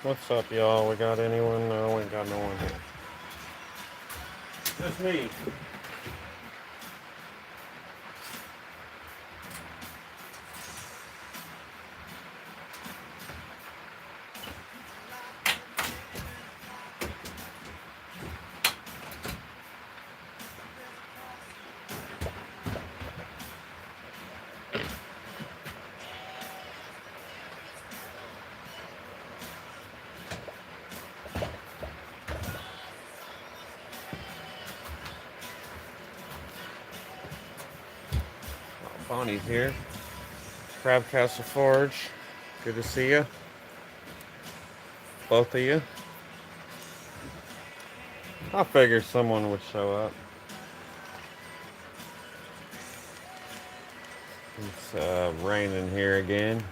What's up, y'all? We got anyone? No, we got no one here. Just me. Bonnie's here. Crab Castle Forge. Good to see you. Both of you. I figured someone would show up. It's raining here again.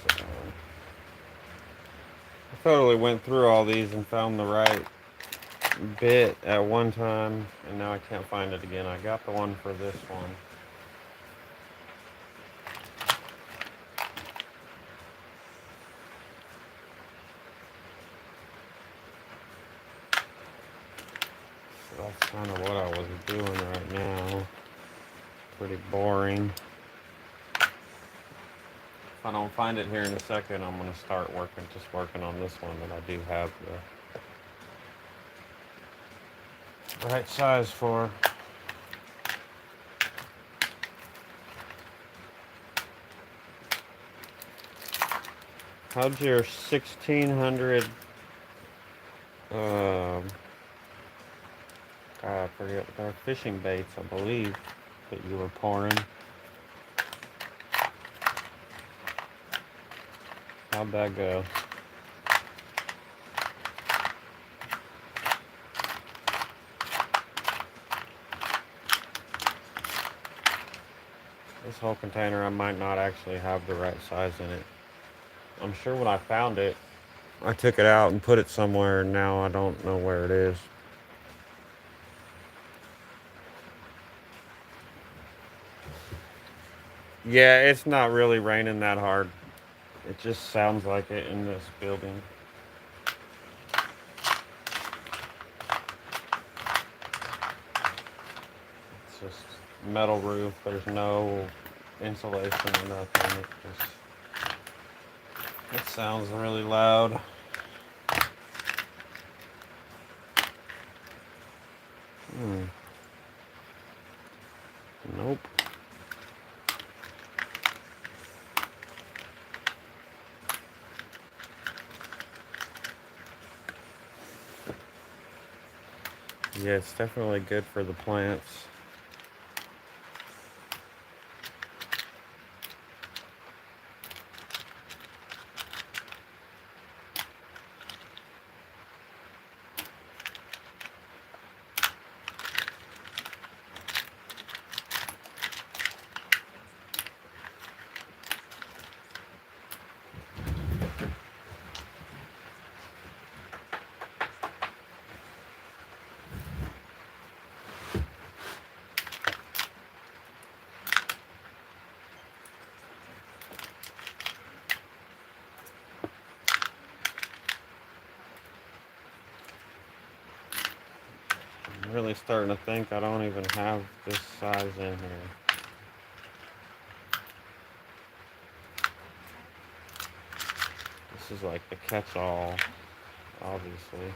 So I totally went through all these and found the right bit at one time, and now I can't find it again. I got the one for this one. So that's kind of what I was doing right now. Pretty boring. If I don't find it here in a second, I'm going to start working on this one that I do have the right size for. How'd your 1600, I forget, they're fishing baits, I believe, that you were pouring. How'd that go? This whole container, I might not actually have the right size in it. I'm sure when I found it, I took it out and put it somewhere, and now I don't know where it is. Yeah, it's not really raining that hard. It just sounds like it in this building. It's just metal roof. There's no insulation or nothing. It sounds really loud. Nope. Yeah, it's definitely good for the plants. I'm really starting to think I don't even have this size in here. This is like the catch-all, obviously.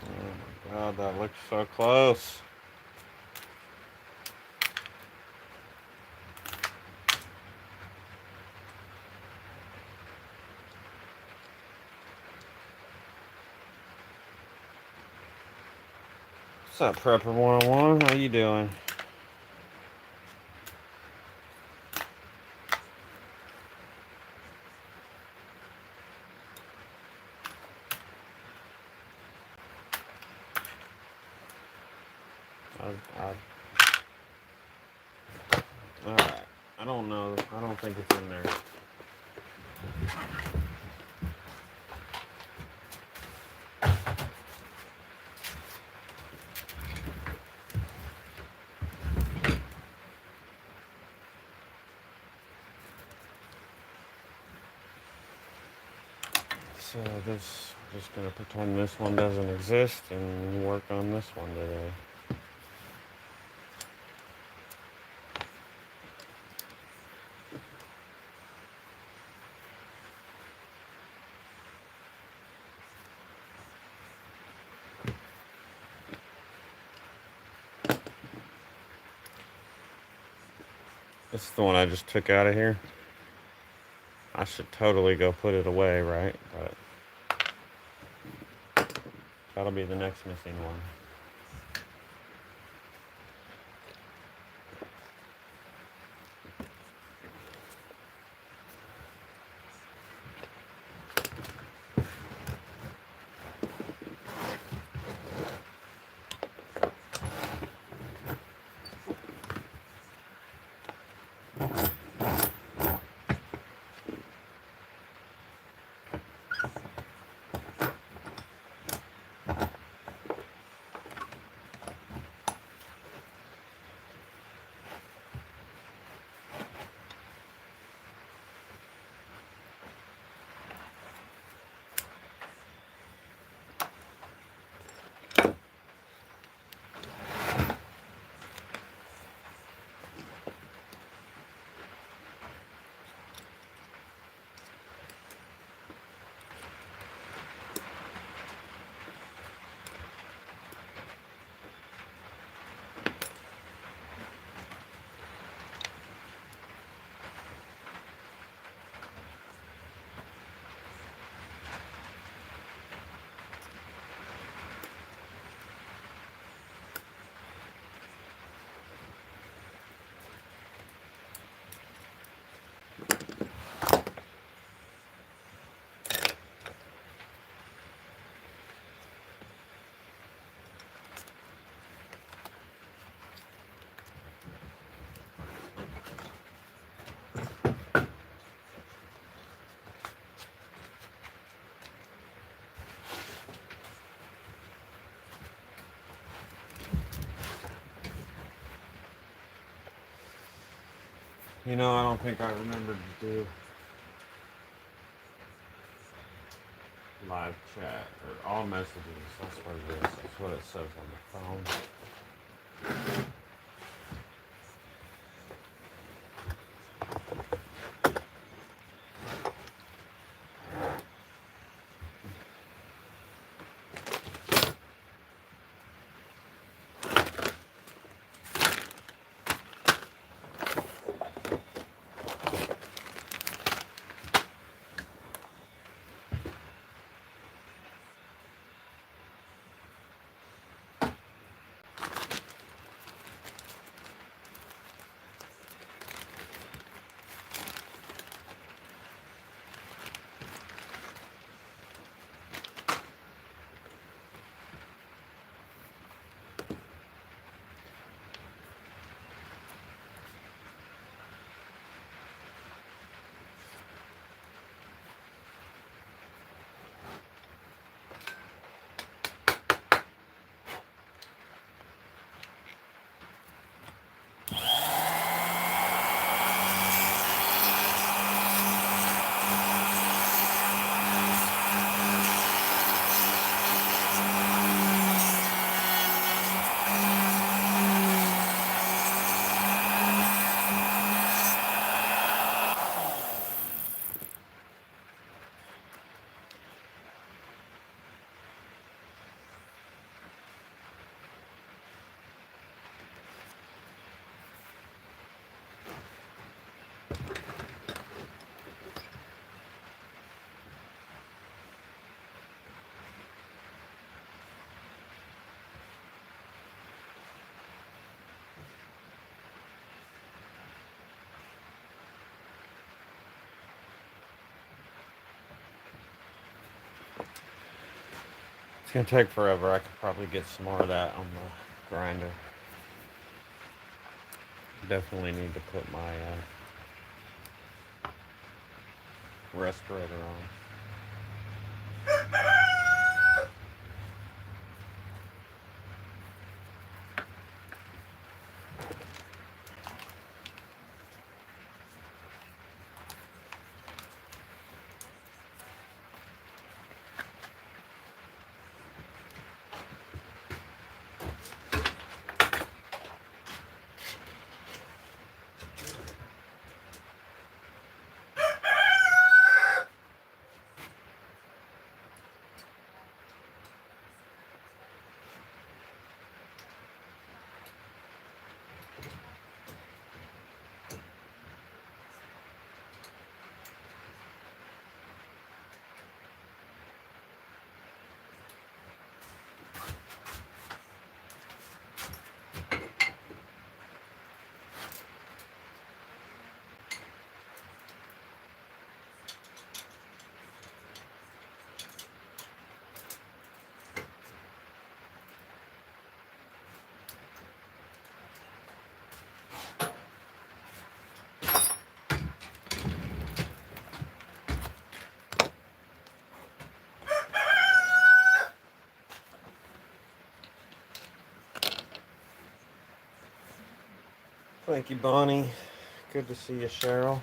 Oh my god, that looks so close. What's up, Prepper 101? How you doing? Alright. I don't know. I don't think it's in there. So this, just gonna pretend this one doesn't exist and work on this one today. This is the one I just took out of here. I should totally go put it away, right? But that'll be the next missing one. I don't think I remembered to do live chat or all messages. That's what it is. That's what it says on the phone. It's gonna take forever. I could probably get some more of that on the grinder. Definitely need to put my respirator on. Thank you, Bonnie. Good to see you, Cheryl.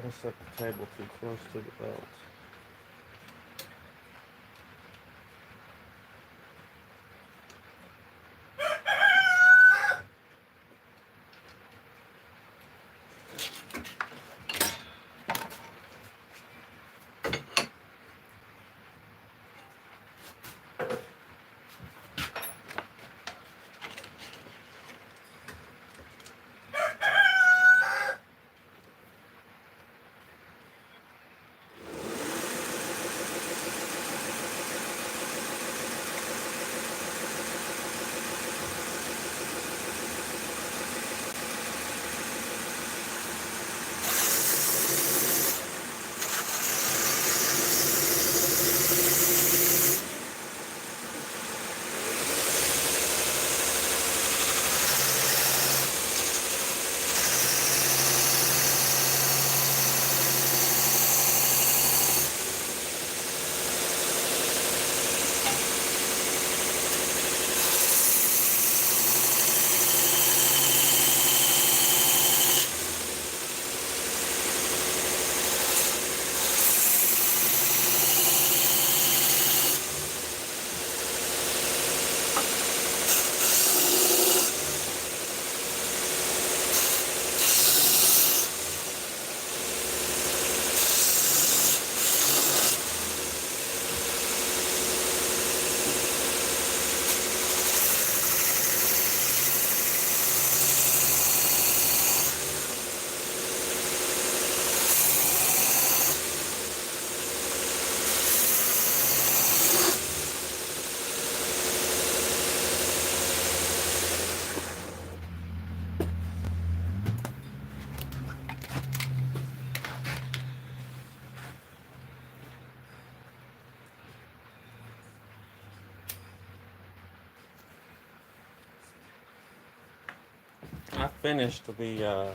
I set the table too close to the belt. I finished the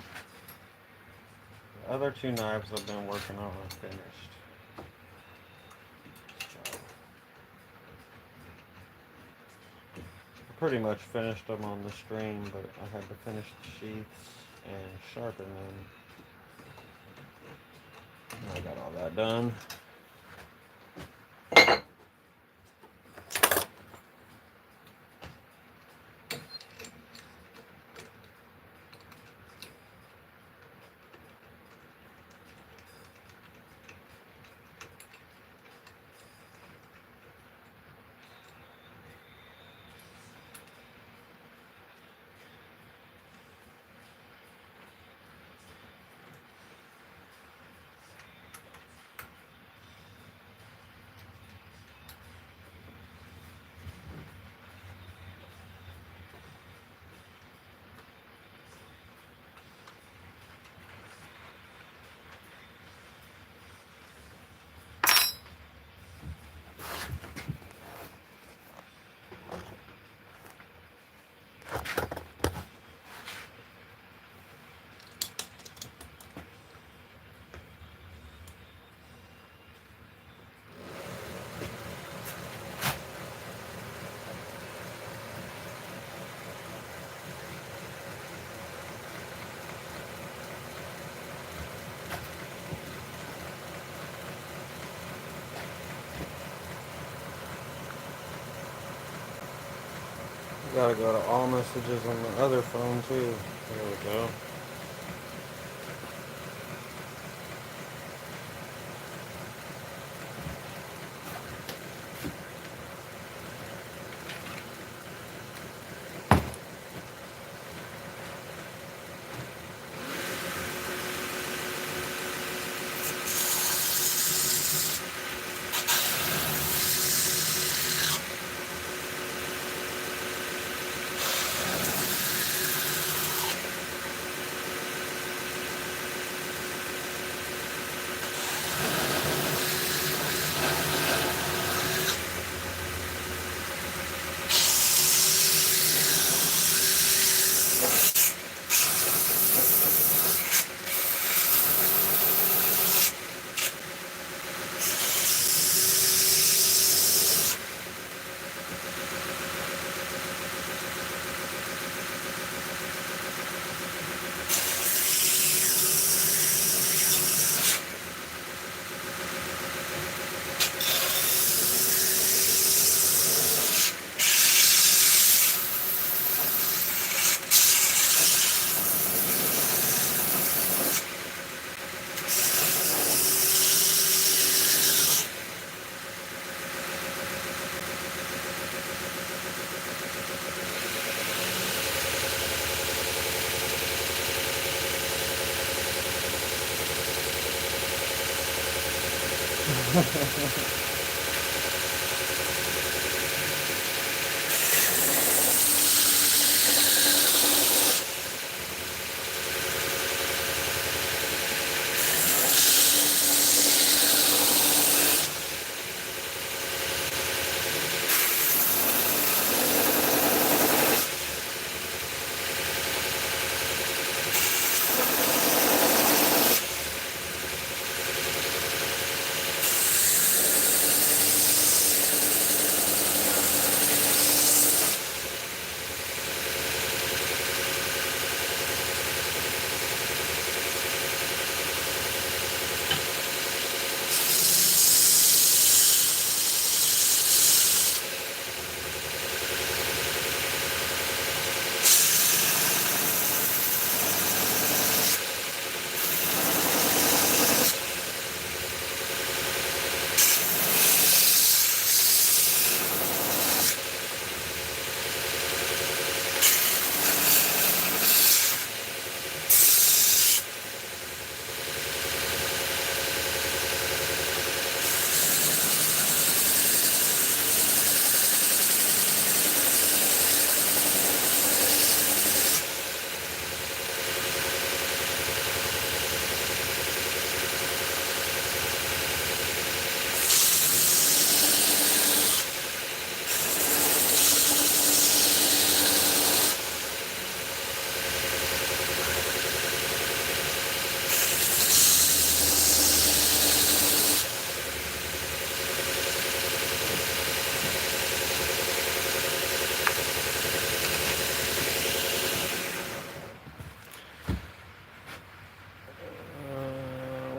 other two knives I've been working on. I finished. So, I pretty much finished them on the stream, but I had to finish the sheaths and sharpen them. I got all that done. gotta go to all messages on the other phone too. There we go.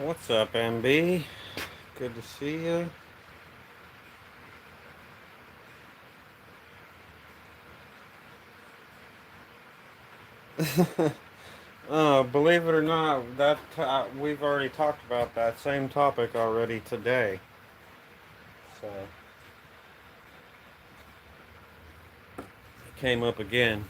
What's up, MB? Good to see you. Believe it or not, we've already talked about that same topic already today. So it came up again.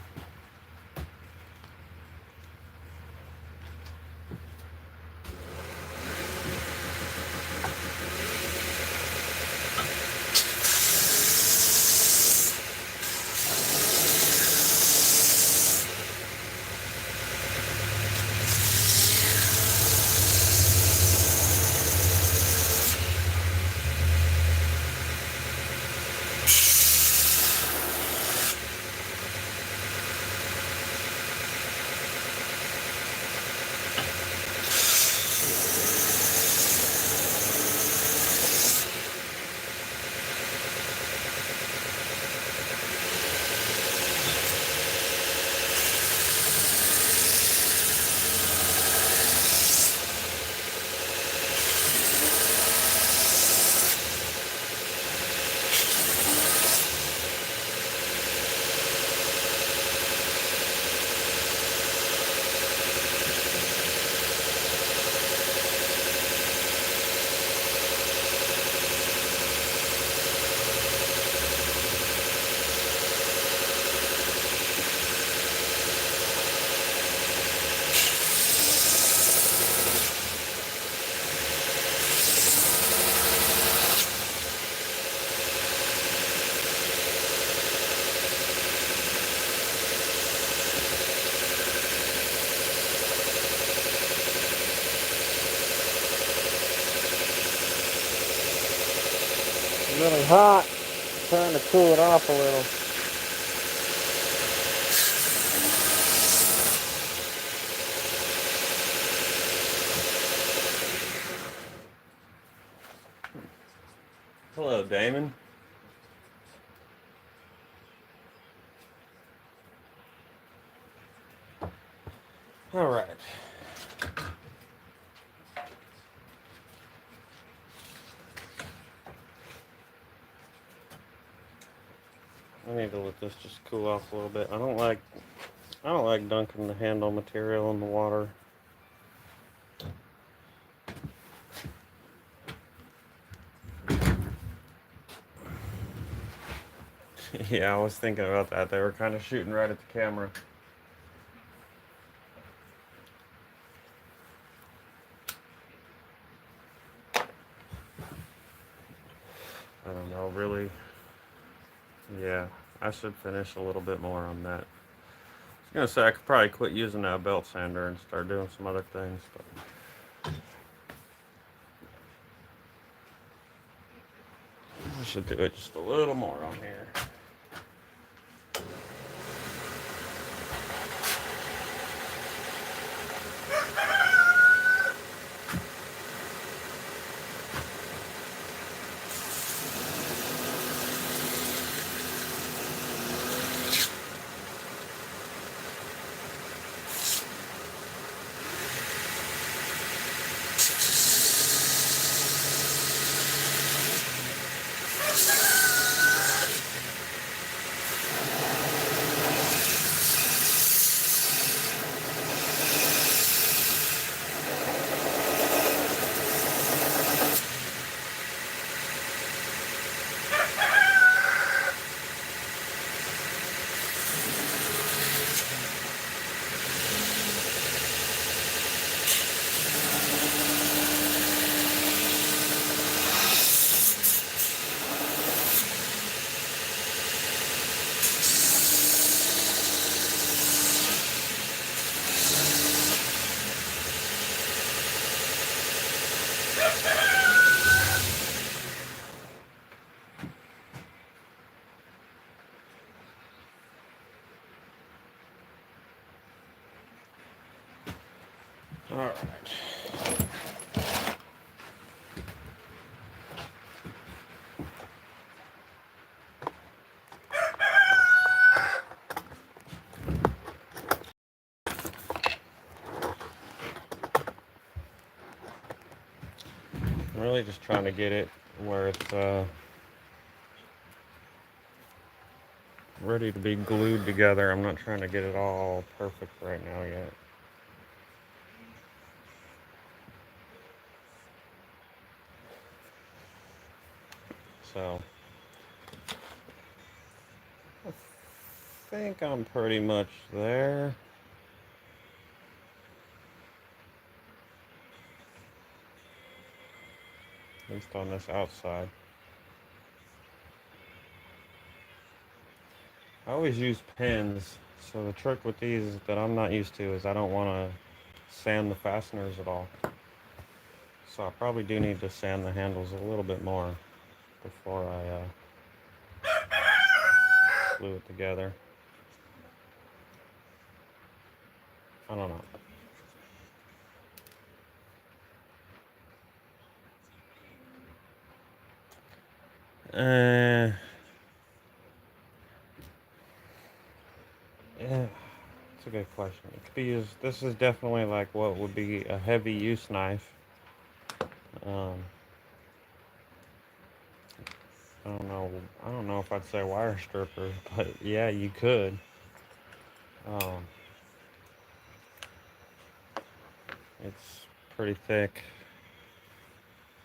hot. Trying to cool it off a little. Hello, Damon. All right. I need to let this just cool off a little bit. I don't like dunking the handle material in the water. Yeah, I was thinking about that. They were kind of shooting right at the camera. I don't know, really. Yeah, I should finish a little bit more on that. I was gonna say I could probably quit using that belt sander and start doing some other things, but I should do it just a little more on here. All right. I'm really just trying to get it where it's ready to be glued together. I'm not trying to get it all perfect right now yet. So I think I'm pretty much there. At least on this outside. I always use pins. So the trick with these that I'm not used to is I don't want to sand the fasteners at all. So I probably do need to sand the handles a little bit more before I glue it together. I don't know. Yeah, it's a good question. It could be used. This is definitely like what would be a heavy use knife. Um, I don't know. I don't know if I'd say wire stripper, but yeah, you could. Um, it's pretty thick,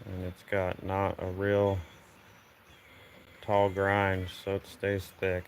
and it's got not a real tall grind, so it stays thick.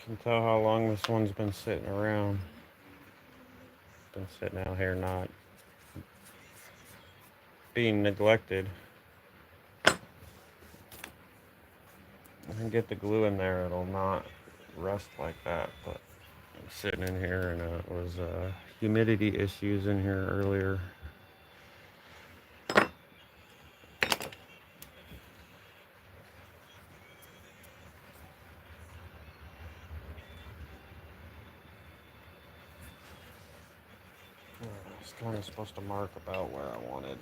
can tell how long this one's been sitting around. Been sitting out here not being neglected. I can get the glue in there, it'll not rust like that, but I'm sitting in here and it was humidity issues in here earlier. I was kind of supposed to mark about where I wanted.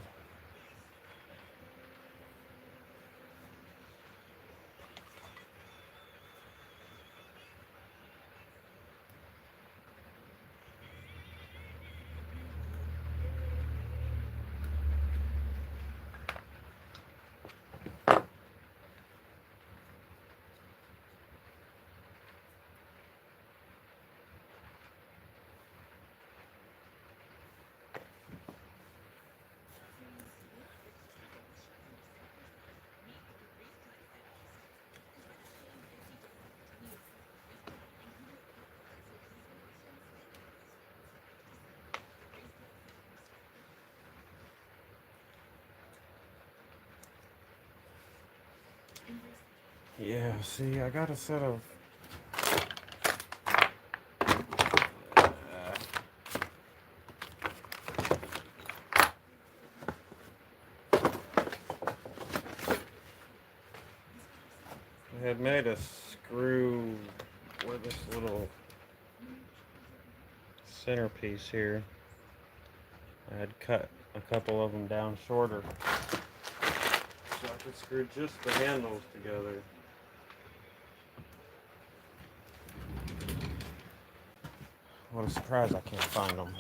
Yeah, see, I got a set of I had made a screw with this little centerpiece here. I had cut a couple of them down shorter so I could screw just the handles together. What a surprise, I can't find them.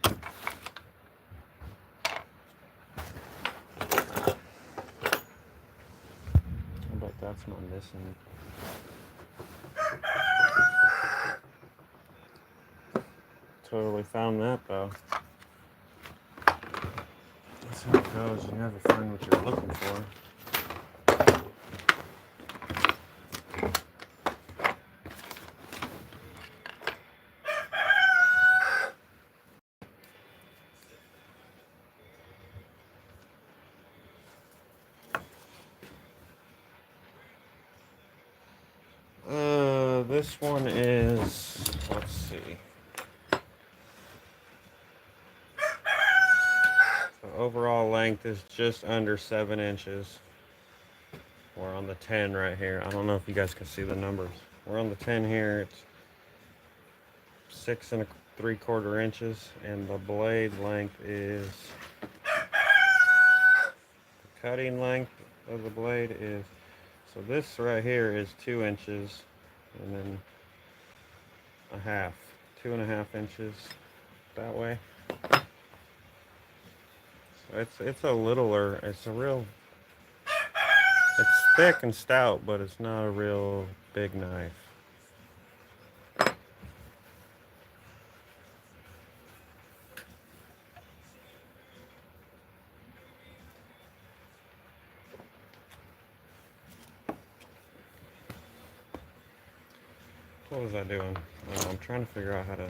I bet that's my missing. Totally found that though. That's how it goes, you never find what you're looking for. This one is, let's see. The overall length is just under 7 inches. We're on the 10 right here. I don't know if you guys can see the numbers. We're on the 10 here. It's 6 3/4 inches, and the blade length is, the cutting length of the blade is, so this right here is 2 inches, and then a half, 2.5 inches that way. So it's a littler, it's thick and stout, but it's not a real big knife. What was I doing? I'm trying to figure out how to.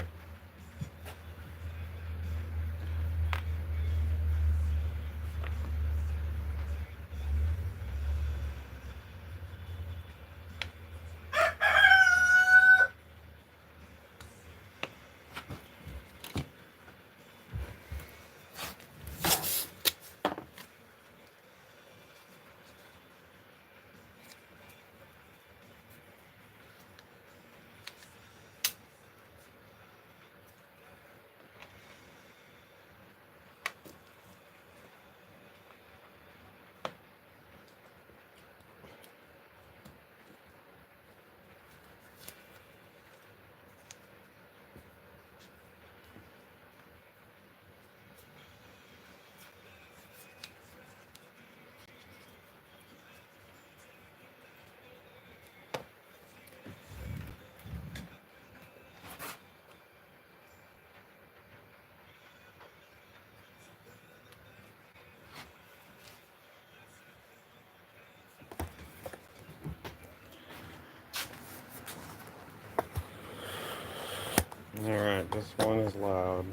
Alright, this one is loud.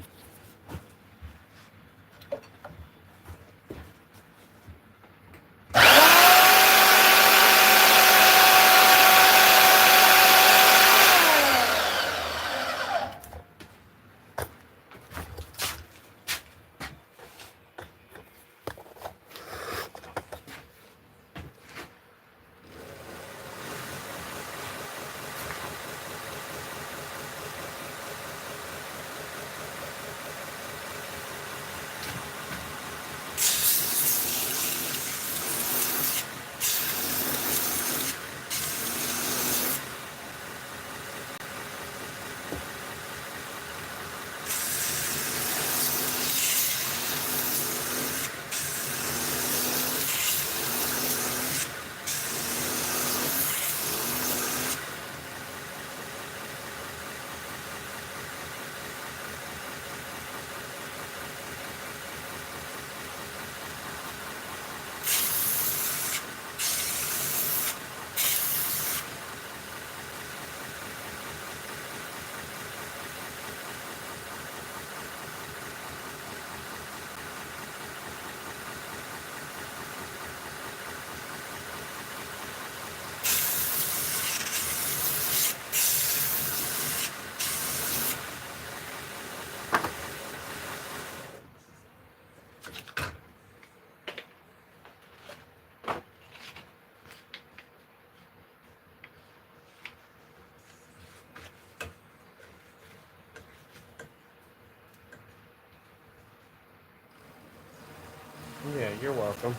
Yeah, you're welcome.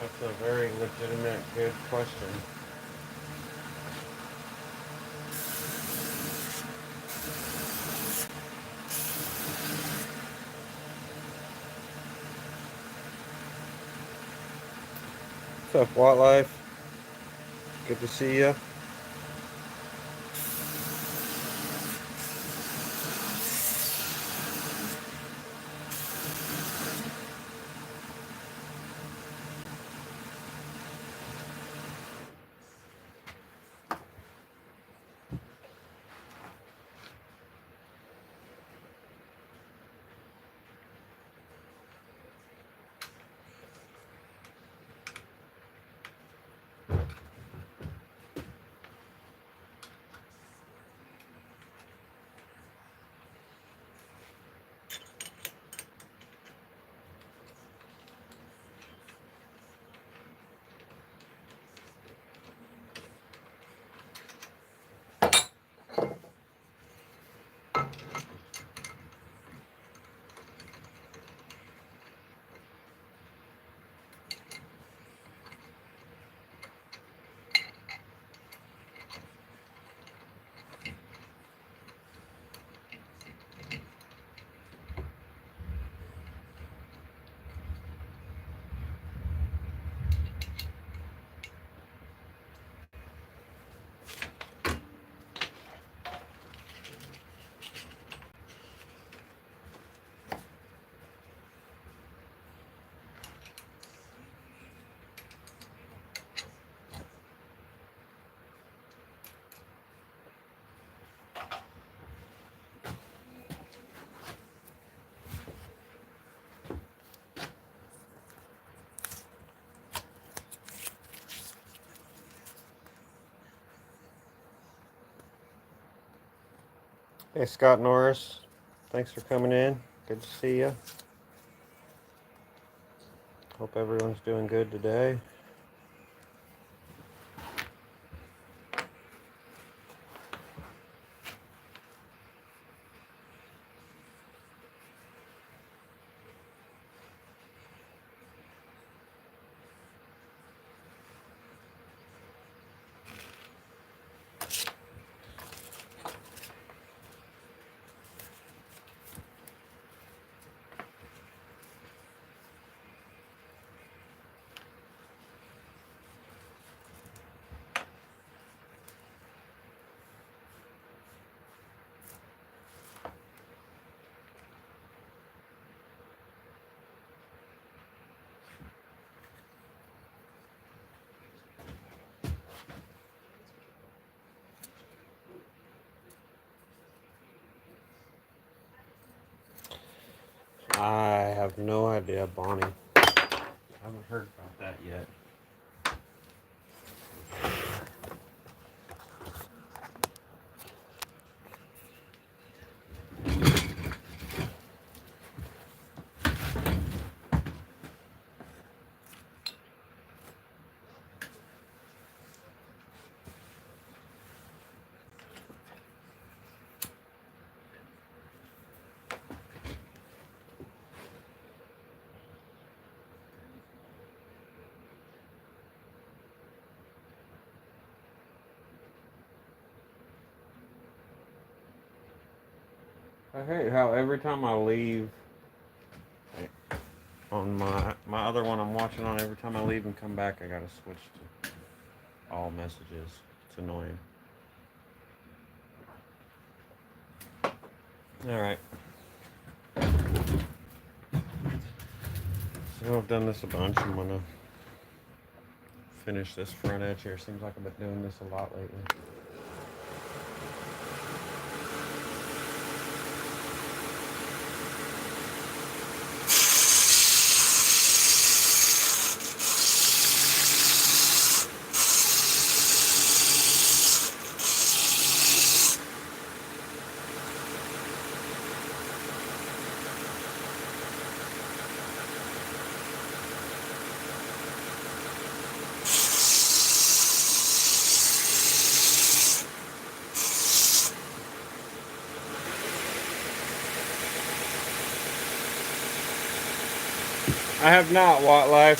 That's a very legitimate, good question. What's up, Wildlife? Good to see you. Hey, Scott Norris. Thanks for coming in. Good to see you. Hope everyone's doing good today. no idea, Bonnie. I haven't heard about that yet. I hate how every time I leave on my other one I'm watching on, every time I leave and come back, I gotta switch to all messages. It's annoying. All right. So I've done this a bunch. I'm gonna finish this front edge here. Seems like I've been doing this a lot lately. I have not, TheBeStLife.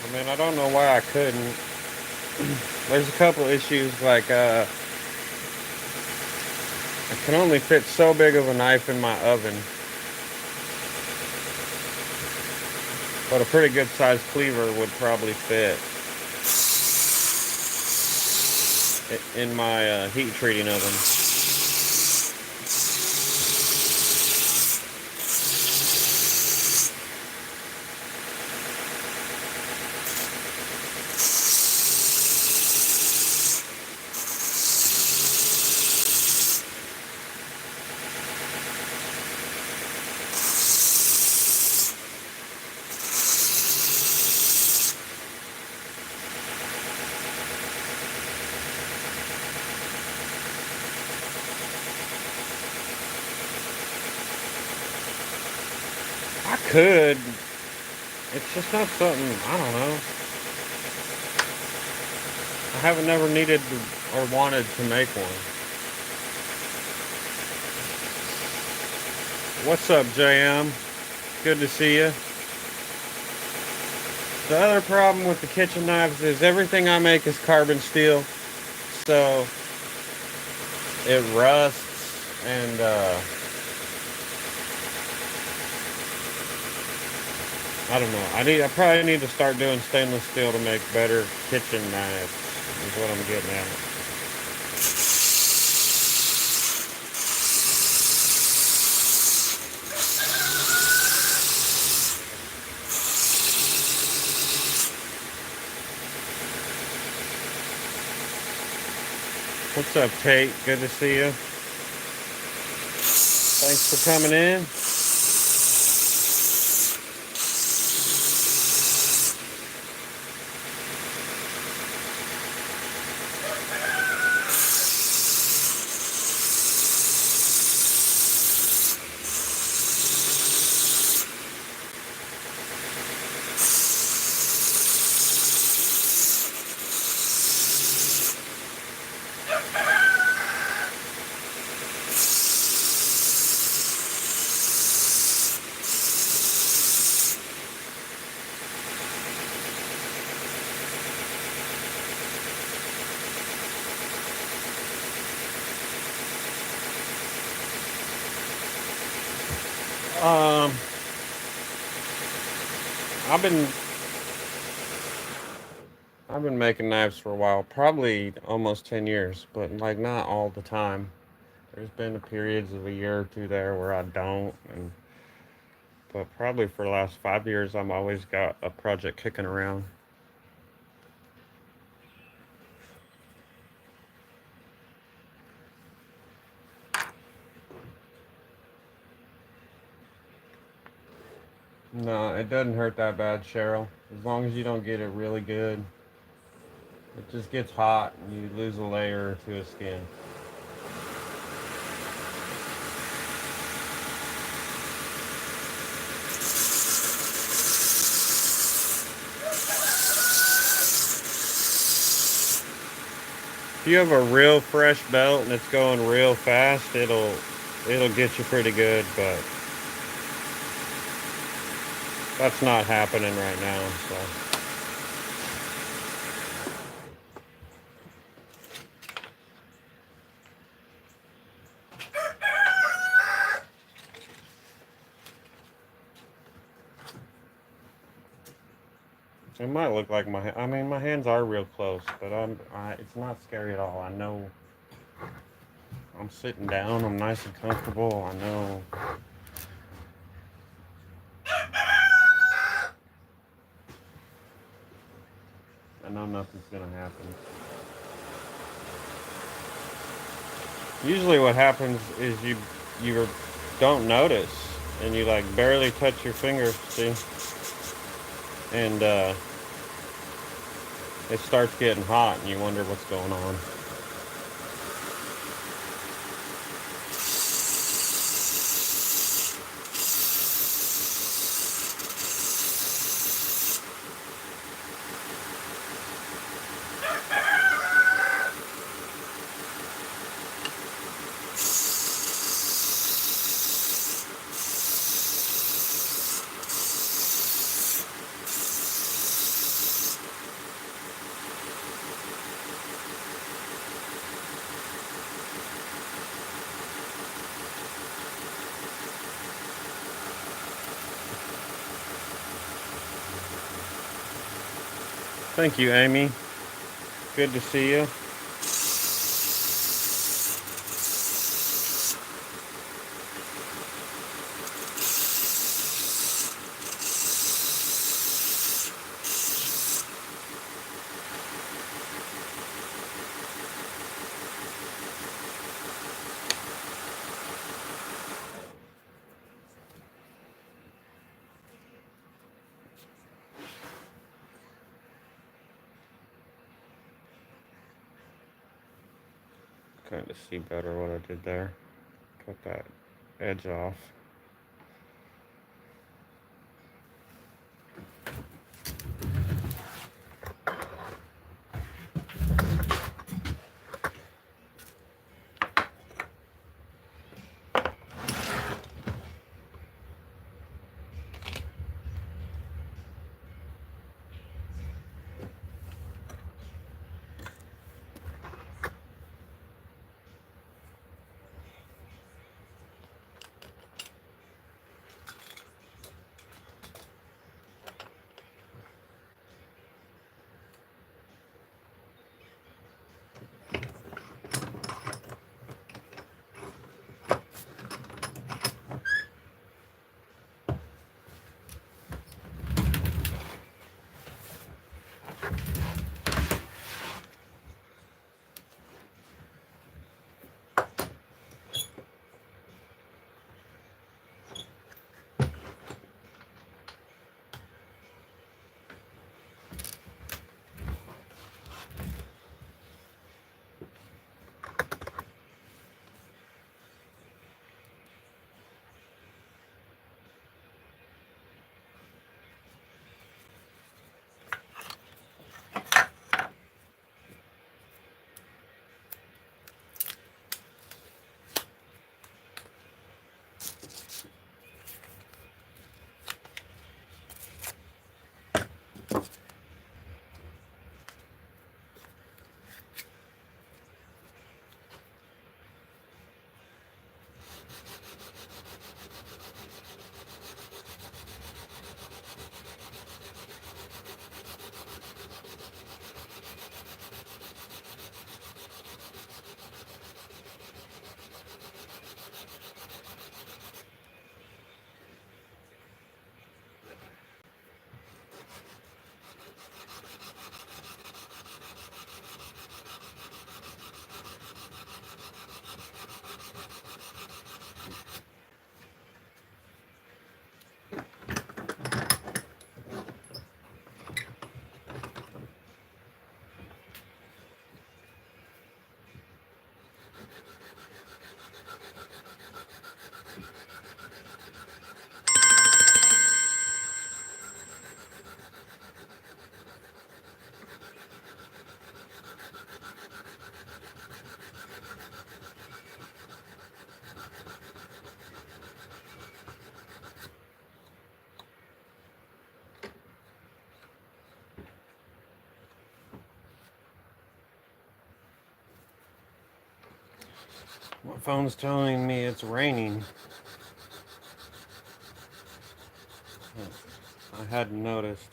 I mean, I don't know why I couldn't. There's a couple issues, like I can only fit so big of a knife in my oven, but a pretty good sized cleaver would probably fit in my heat treating oven. I could. It's just not something, I don't know. I haven't never needed or wanted to make one. What's up, JM? Good to see you. The other problem with the kitchen knives is everything I make is carbon steel, so it rusts and I don't know. I probably need to start doing stainless steel to make better kitchen knives. Is what I'm getting at. What's up, Tate? Good to see you. Thanks for coming in. Um, I've been making knives for a while, probably almost 10 years, but like not all the time. There's been periods of a year or two there where I don't, and but probably for the last 5 years, I'm always got a project kicking around. No, it doesn't hurt that bad, Cheryl. As long as you don't get it really good. It just gets hot and you lose a layer or two of skin. If you have a real fresh belt and it's going real fast, it'll get you pretty good, but that's not happening right now, so it might look like I mean my hands are real close, but it's not scary at all. I know I'm sitting down, I'm nice and comfortable. I know nothing's gonna happen. Usually what happens is you don't notice and you like barely touch your fingers, see? And it starts getting hot and you wonder what's going on. Thank you, Amy. Good to see you. Kind of see better what I did there. Cut that edge off. My phone's telling me it's raining. I hadn't noticed.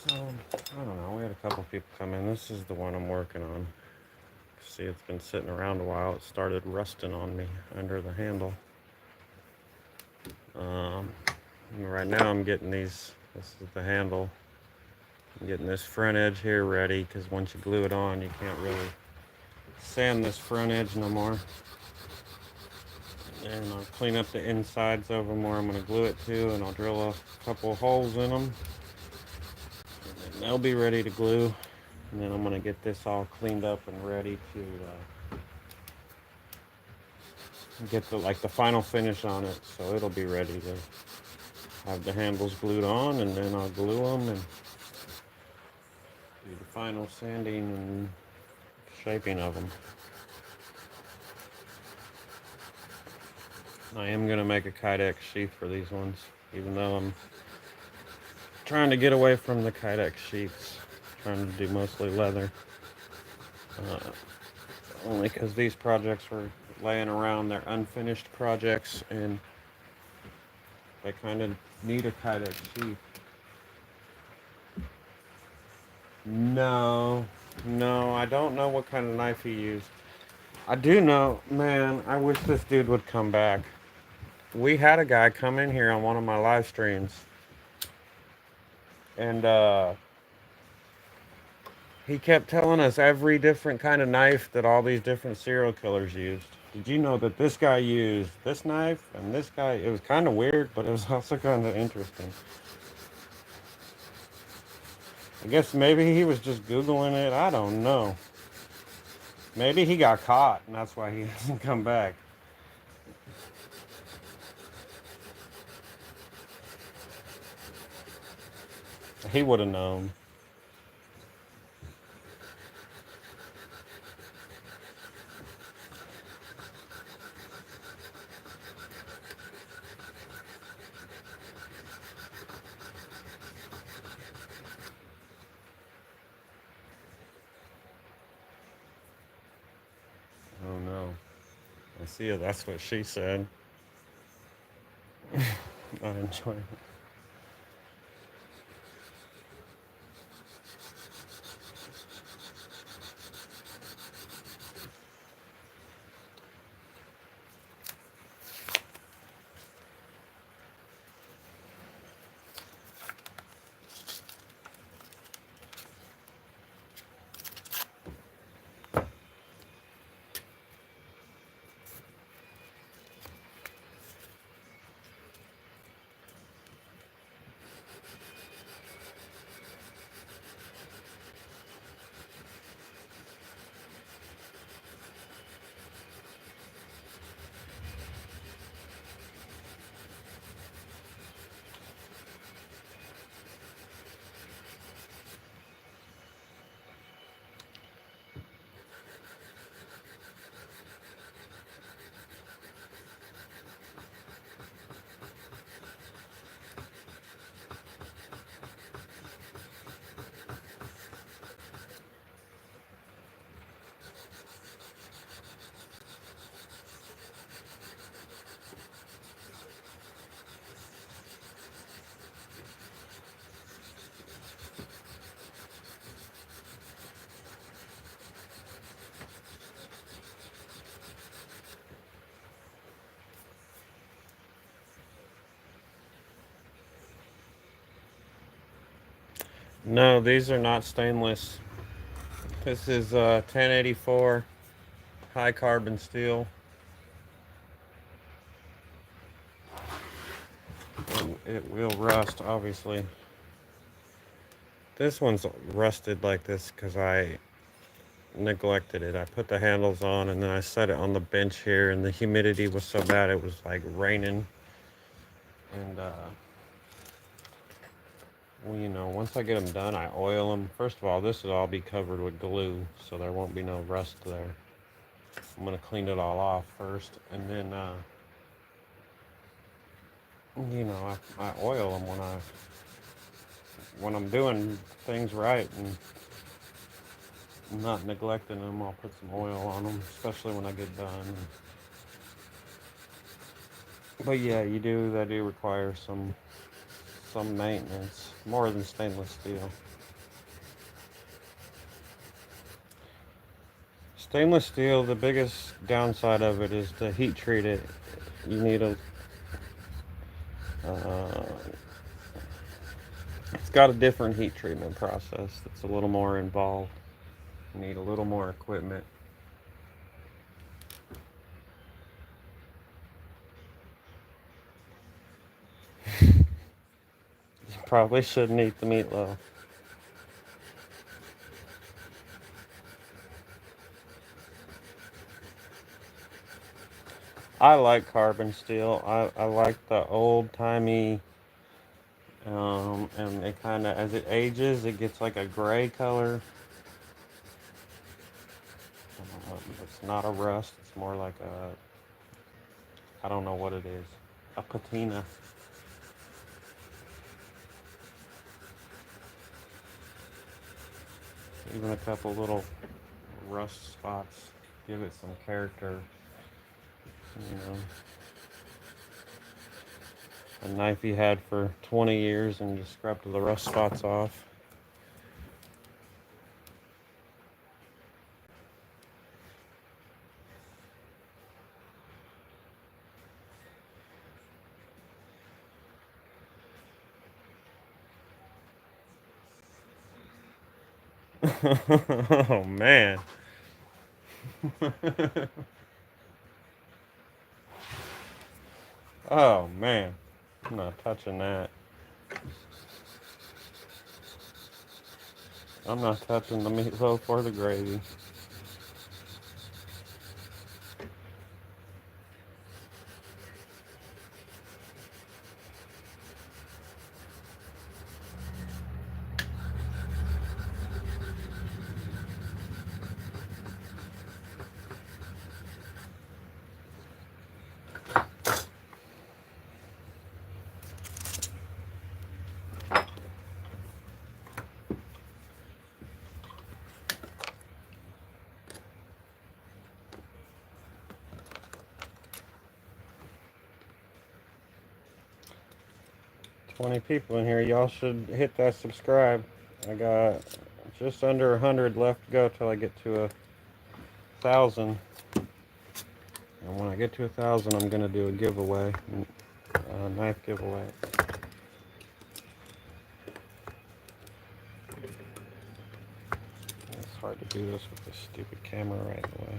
So, I don't know. We had a couple people come in. This is the one I'm working on. See, it's been sitting around a while. It started rusting on me under the handle. Right now I'm getting these. This is the handle. I'm getting this front edge here ready because once you glue it on, you can't really sand this front edge no more. And I'll clean up the insides of them where I'm going to glue it to, and I'll drill a couple holes in them. And they'll be ready to glue. And then I'm going to get this all cleaned up and ready to get the final finish on it. So it'll be ready to have the handles glued on, and then I'll glue them and do the final sanding and shaping of them. I am going to make a Kydex sheath for these ones, even though I'm trying to get away from the Kydex sheaths, trying to do mostly leather. Only because these projects were laying around, they're unfinished projects, and they kind of need a Kydex sheath. No, I don't know what kind of knife he used. I do know, man, I wish this dude would come back. We had a guy come in here on one of my live streams, and he kept telling us every different kind of knife that all these different serial killers used. Did you know that this guy used this knife and this guy? It was kind of weird, but it was also kind of interesting. I guess maybe he was just Googling it. I don't know. Maybe he got caught, and that's why he hasn't come back. He would have known. Oh no. I see it. That's what she said. I enjoy it. No, these are not stainless. This is 1084 high carbon steel. it will rust, obviously. This one's rusted like this because I neglected it. I put the handles on and then I set it on the bench here, and the humidity was so bad it was like raining. And well, you know, once I get them done, I oil them. First of all, this will all be covered with glue, so there won't be no rust there. I'm gonna clean it all off first, and then you know, I oil them when I'm doing things right and not neglecting them. I'll put some oil on them, especially when I get done. But yeah, they do require some maintenance, more than stainless steel. Stainless steel, the biggest downside of it is to heat treat it. You need uh, it's got a different heat treatment process that's a little more involved. You need a little more equipment. You probably shouldn't eat the meatloaf. I like carbon steel. I like the old timey, and it kind of, as it ages, it gets like a gray color. It's not a rust. It's more like I don't know what it is. A patina. Even a couple little rust spots give it some character. You know, a knife you had for 20 years and you scrubbed the rust spots off. Oh man. Oh man. I'm not touching that. I'm not touching the meatloaf or the gravy. Twenty people in here. Y'all should hit that subscribe. I got just under 100 left to go till I get to 1,000. And when I get to 1,000, I'm gonna do a giveaway, a knife giveaway. It's hard to do this with this stupid camera right away.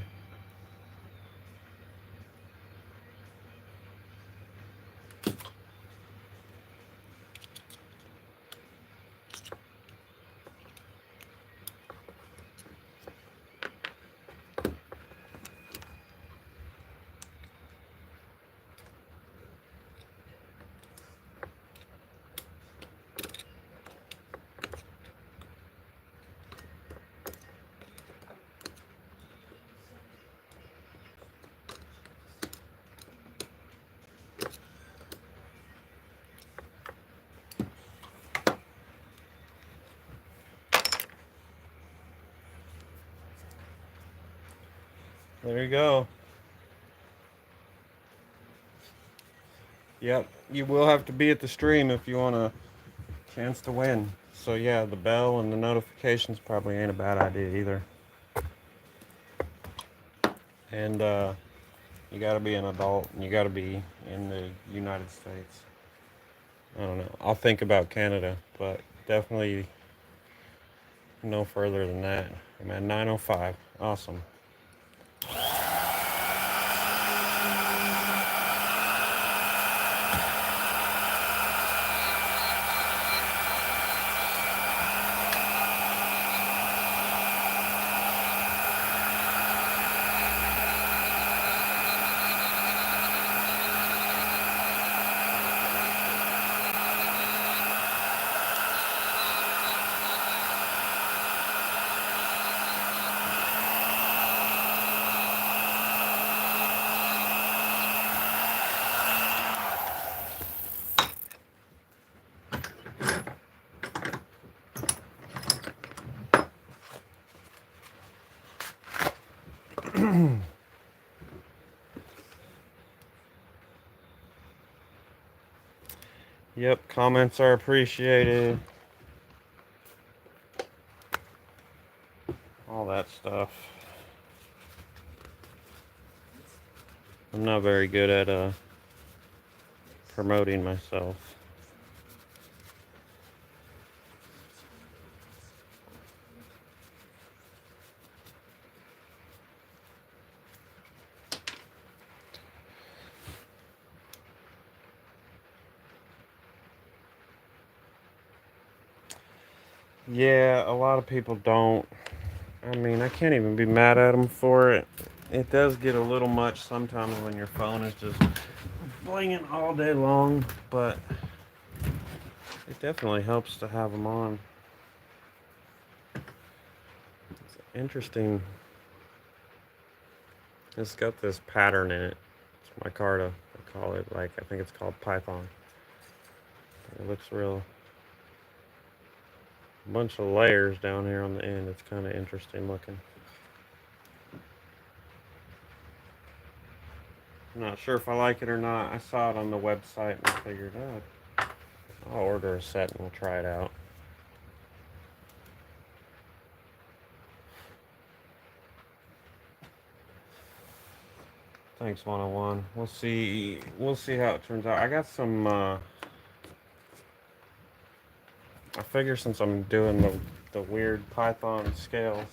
There you go. Yep, you will have to be at the stream if you want a chance to win. So yeah, the bell and the notifications probably ain't a bad idea either. And you got to be an adult and you got to be in the United States. I don't know. I'll think about Canada, but definitely no further than that. I'm at 9:05. Awesome. Yep, comments are appreciated. All that stuff. I'm not very good at promoting myself. Yeah, a lot of people don't. I mean, I can't even be mad at them for it. It does get a little much sometimes when your phone is just blinging all day long, but it definitely helps to have them on. It's interesting. It's got this pattern in it. It's micarta. I call it, like, I think it's called Python. It looks real. A bunch of layers down here on the end. It's kind of interesting looking. I'm not sure if I like it or not. I saw it on the website and I figured, oh, I'll order a set and we'll try it out. Thanks, 101. We'll see. We'll see how it turns out. I got some. I figure since I'm doing the weird Python scales,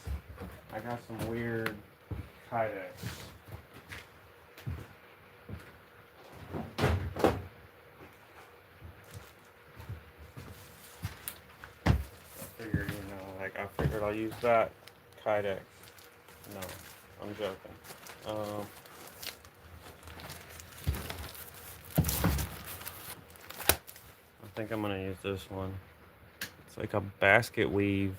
I got some weird kydex. I figured I'll use that kydex. No, I'm joking. I think I'm gonna use this one. It's like a basket weave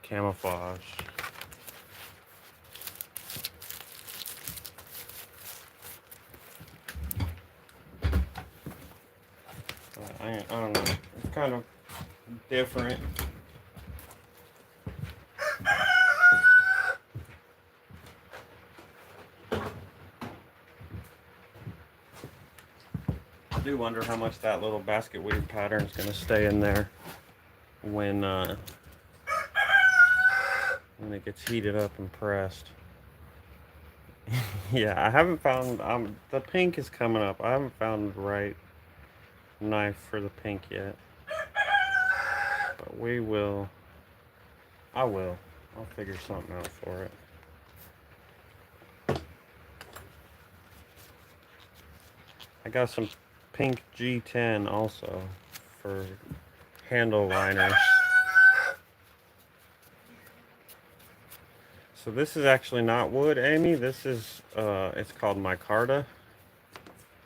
camouflage. I don't know. It's kind of different. I do wonder how much that little basket weave pattern is going to stay in there when it gets heated up and pressed. Yeah, I haven't found. The pink is coming up. I haven't found the right knife for the pink yet, but we will. I will. I'll figure something out for it. I got some pink G10 also for handle liners. So this is actually not wood, Amy. This is it's called micarta.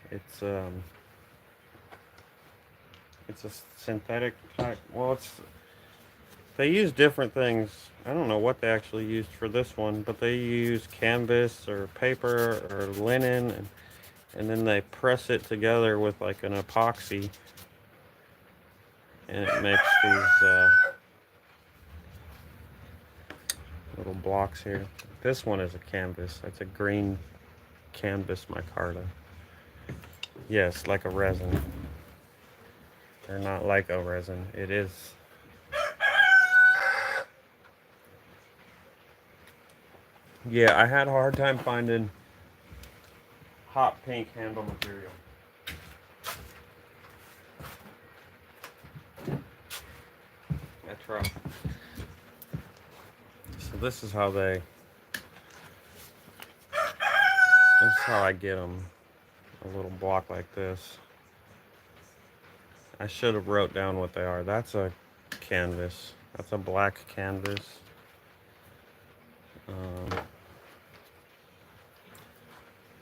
It's a synthetic type. Well, they use different things. I don't know what they actually used for this one, but they use canvas or paper or linen, and then they press it together with like an epoxy, and it makes these little blocks here. This one is a canvas. That's a green canvas micarta. Yes, like a resin. They're not like a resin. It is. Yeah, I had a hard time finding hot pink handle material. That's rough. So this is how they. This is how I get them. A little block like this. I should have wrote down what they are. That's a canvas. That's a black canvas.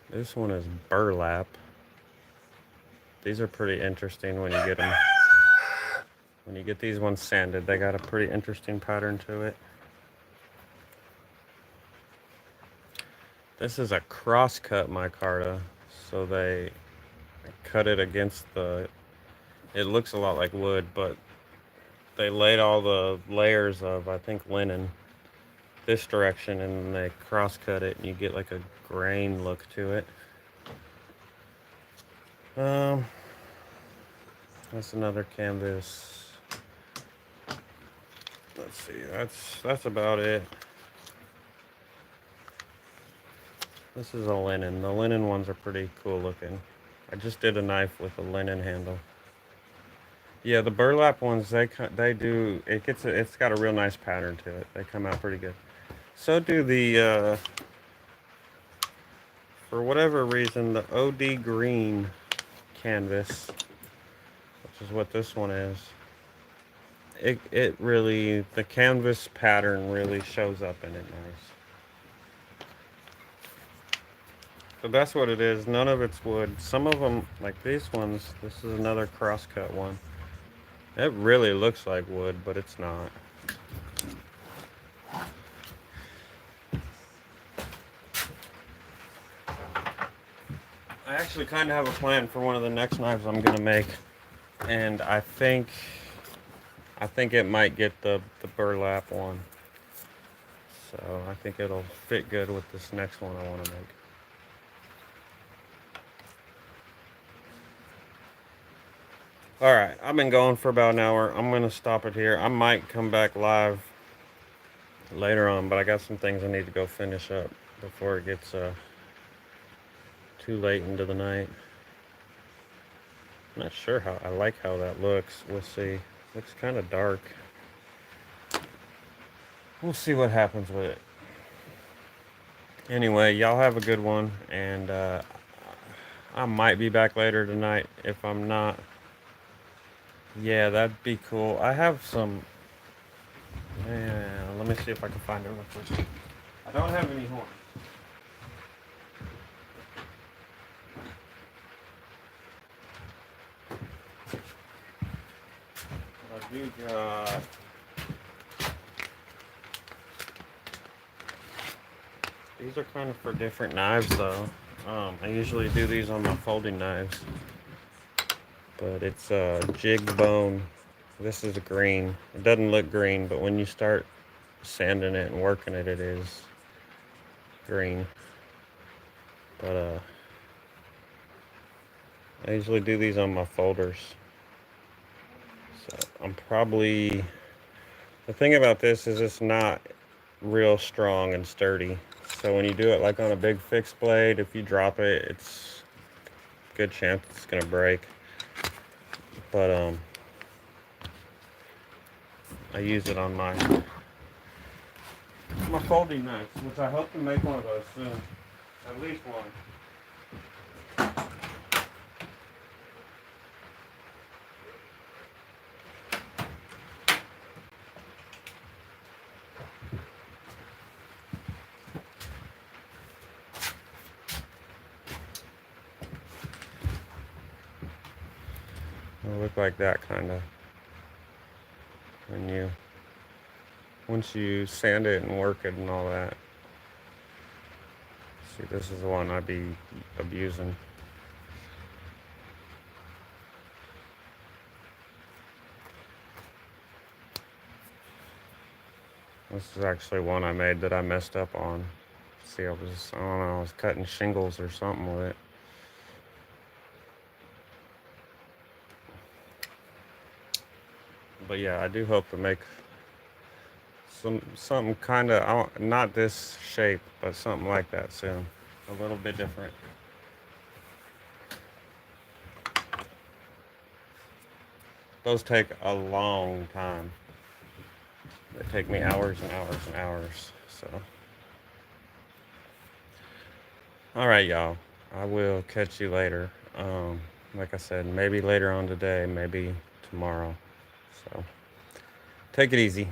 This one is burlap. These are pretty interesting when you get them. When you get these ones sanded, they got a pretty interesting pattern to it. This is a cross-cut micarta, so they cut it against the. It looks a lot like wood, but they laid all the layers of, I think, linen this direction and they cross cut it and you get like a grain look to it. Um, that's another canvas. Let's see, that's about it. This is a linen. The linen ones are pretty cool looking. I just did a knife with a linen handle. Yeah, the burlap ones they do it's got a real nice pattern to it. They come out pretty good. So do the for whatever reason the OD green canvas, which is what this one is. It really the canvas pattern really shows up in it nice. So that's what it is. None of it's wood. Some of them, like these ones, this is another crosscut one. It really looks like wood, but it's not. I actually kind of have a plan for one of the next knives I'm gonna make, and I think it might get the burlap one. So I think it'll fit good with this next one I want to make. All right, I've been going for about an hour. I'm gonna stop it here. I might come back live later on, but I got some things I need to go finish up before it gets too late into the night. I'm not sure how I like how that looks. We'll see. Looks kind of dark. We'll see what happens with it. Anyway, y'all have a good one, and I might be back later tonight. If I'm not, yeah, that'd be cool. I have some. Yeah, let me see if I can find it real quick. I don't have any horns. I do got. These are kind of for different knives, though. I usually do these on my folding knives, but it's a jig bone. This is green. It doesn't look green, but when you start sanding it and working it, it is green. But I usually do these on my folders. So I'm probably. The thing about this is it's not real strong and sturdy. So when you do it like on a big fixed blade, if you drop it, it's a good chance it's gonna break. But I use it on my folding knives, which I hope to make one of those soon. At least one. It'll look like that kind of once you sand it and work it and all that. See, this is the one I'd be abusing. This is actually one I made that I messed up on. See, I don't know, I was cutting shingles or something with it. But yeah, I do hope to make something kind of not this shape, but something like that soon. A little bit different. Those take a long time. They take me hours and hours and hours. So, all right, y'all. I will catch you later. Like I said, maybe later on today, maybe tomorrow. So, take it easy.